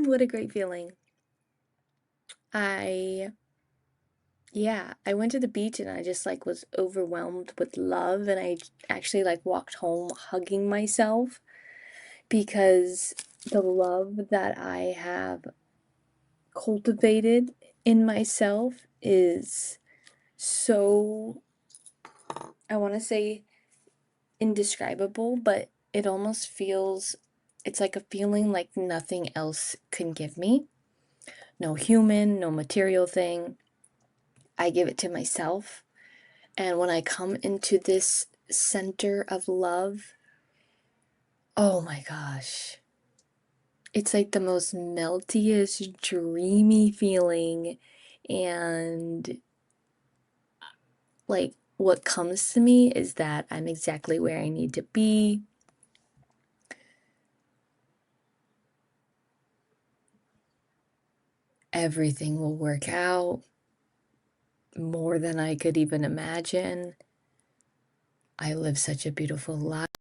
What a great feeling. I, yeah, I went to the beach and I just like was overwhelmed with love and I actually like walked home hugging myself because the love that I have cultivated in myself is so, I want to say indescribable, but it almost feels, it's like a feeling like nothing else can give me. No human, no material thing. I give it to myself. And when I come into this center of love, oh my gosh, it's like the most meltiest, dreamy feeling. And like what comes to me is that I'm exactly where I need to be. Everything will work out more than I could even imagine. I live such a beautiful life.